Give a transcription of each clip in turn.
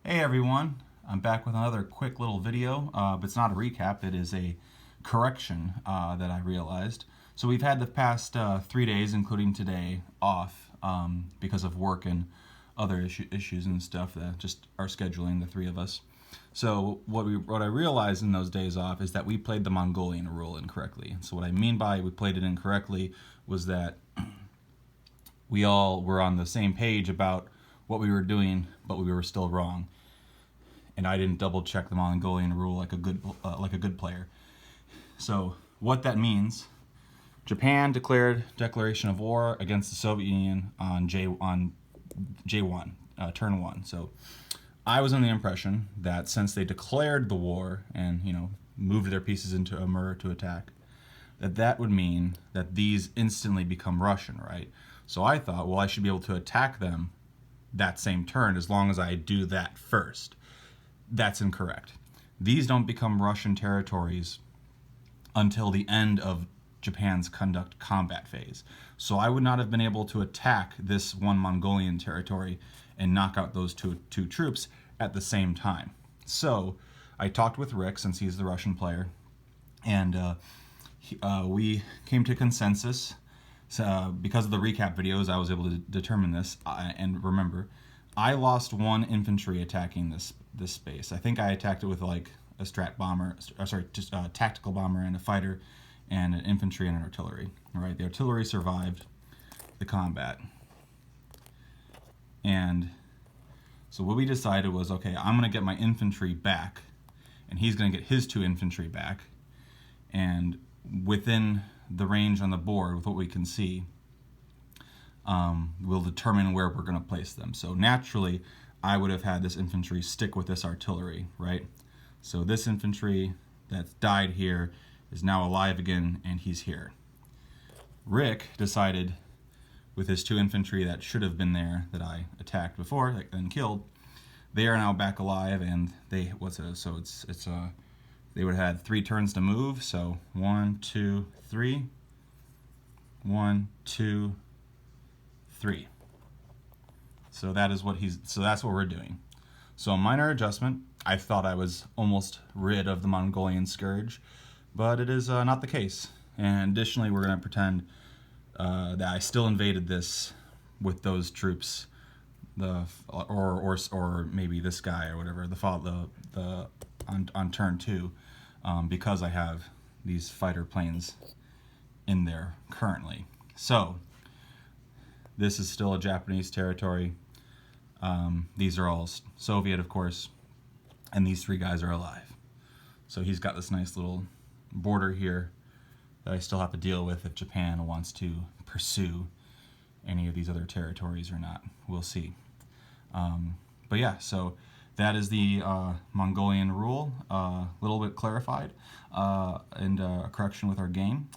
Hey everyone, I'm back with another quick little video, but it's not a recap, it is a correction that I realized. So we've had the past 3 days, including today, off because of work and other issues and stuff that just are scheduling, the three of us. So what I realized in those days off is that we played the Mongolian rule incorrectly. So what I mean by we played it incorrectly was that we all were on the same page about what we were doing, but we were still wrong. And I didn't double check the Mongolian rule like a good player. So what that means, Japan declared declaration of war against the Soviet Union on J1, turn 1. So I was under the impression that since they declared the war and moved their pieces into Amur to attack, that would mean that these instantly become Russian, right? So I thought, well, I should be able to attack them that same turn as long as I do that first. That's incorrect. These don't become Russian territories until the end of Japan's conduct combat phase. So I would not have been able to attack this one Mongolian territory and knock out those two troops at the same time. So I talked with Rick, since he's the Russian player, and we came to consensus. Because of the recap videos, I was able to determine this. And remember, I lost one infantry attacking this space. I think I attacked it with like a tactical bomber and a fighter, and an infantry and an artillery. All right, the artillery survived the combat, and so what we decided was, okay, I'm gonna get my infantry back, and he's gonna get his 2 infantry back, and within the range on the board with what we can see, we'll determine where we're going to place them. So naturally, I would have had this infantry stick with this artillery, right? So this infantry that died here is now alive again, and he's here. Rick decided with his 2 infantry that should have been there, that I attacked before and killed, they are now back alive, and they they would have had 3 turns to move. So 1, 2, 3. 1, 2, 3. So that's what we're doing. So a minor adjustment. I thought I was almost rid of the Mongolian scourge, but it is not the case. And additionally, we're going to pretend that I still invaded this with those troops, or maybe this guy or whatever, on turn 2, because I have these fighter planes in there currently. So this is still a Japanese territory. These are all Soviet, of course, and these 3 guys are alive. So he's got this nice little border here that I still have to deal with if Japan wants to pursue any of these other territories or not. We'll see. But yeah, so that is the Mongolian rule, a little bit clarified, and a correction with our game.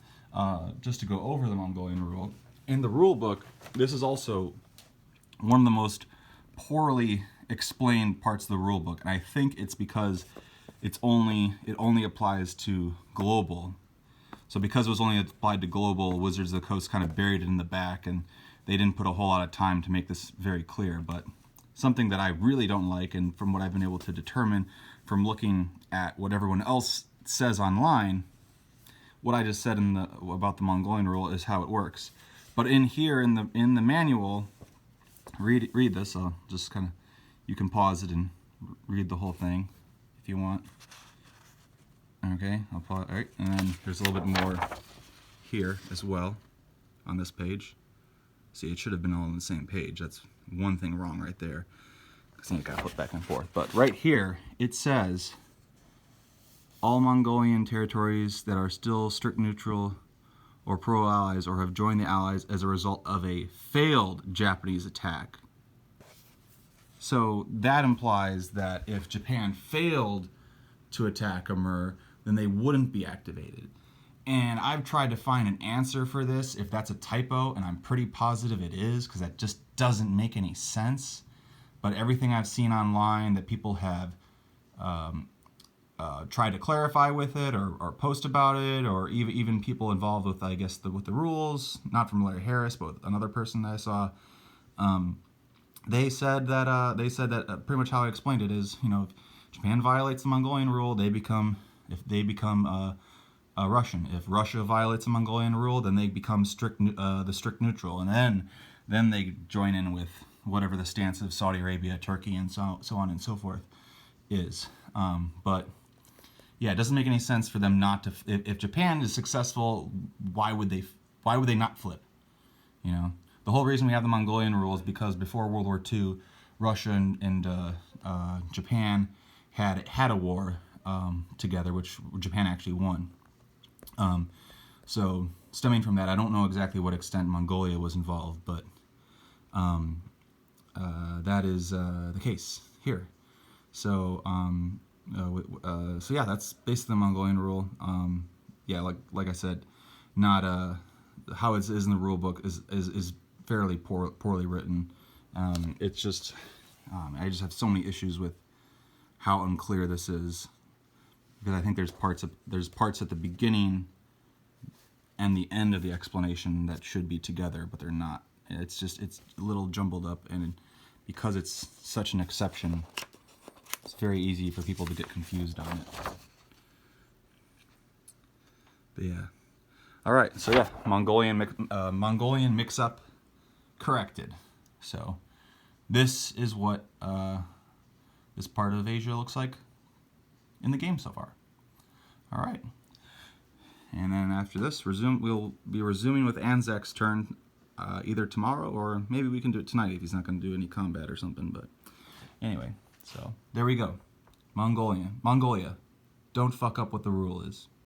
Just to go over the Mongolian rule, in the rule book, this is also one of the most poorly explained parts of the rule book, and I think it's because it only applies to global. So because it was only applied to global, Wizards of the Coast kind of buried it in the back, and they didn't put a whole lot of time to make this very clear. But something that I really don't like, and from what I've been able to determine from looking at what everyone else says online, what I just said about the Mongolian rule is how it works. But in here, in the manual, read this. I'll just kind of, you can pause it and read the whole thing if you want. Okay, I'll pause. All right, and then there's a little bit more here as well on this page. See, it should have been all on the same page. That's one thing wrong right there, because then you gotta flip back and forth. But right here, it says all Mongolian territories that are still strict neutral or pro-allies or have joined the allies as a result of a failed Japanese attack. So that implies that if Japan failed to attack Amur, then they wouldn't be activated. And I've tried to find an answer for this, if that's a typo, and I'm pretty positive it is, because that just doesn't make any sense. But everything I've seen online that people have tried to clarify with it, or post about it, or even people involved with, I guess, with the rules, not from Larry Harris, but with another person that I saw, they said that pretty much how I explained it is, if Japan violates the Mongolian rule, they become Russian. If Russia violates the Mongolian rule, then they become the strict neutral, and then they join in with whatever the stance of Saudi Arabia, Turkey, and so on and so forth is. But yeah, it doesn't make any sense for them not to. If Japan is successful, why would they not flip? The whole reason we have the Mongolian rule is because before World War II, Russia and Japan had a war together, which Japan actually won. So stemming from that, I don't know exactly what extent Mongolia was involved, but that is the case here. So so yeah, that's basically the Mongolian rule. Yeah, like I said, not how it is in the rule book is fairly poorly written. It's just I just have so many issues with how unclear this is, because I think there's parts at the beginning and the end of the explanation that should be together, but they're not. It's a little jumbled up, and because it's such an exception, it's very easy for people to get confused on it. But yeah. All right. So yeah, Mongolian mix-up corrected. So this is what this part of Asia looks like in the game so far. All right. And then after this, we'll be resuming with Anzac's turn either tomorrow, or maybe we can do it tonight if he's not going to do any combat or something. But anyway, so there we go. Mongolia. Don't fuck up what the rule is.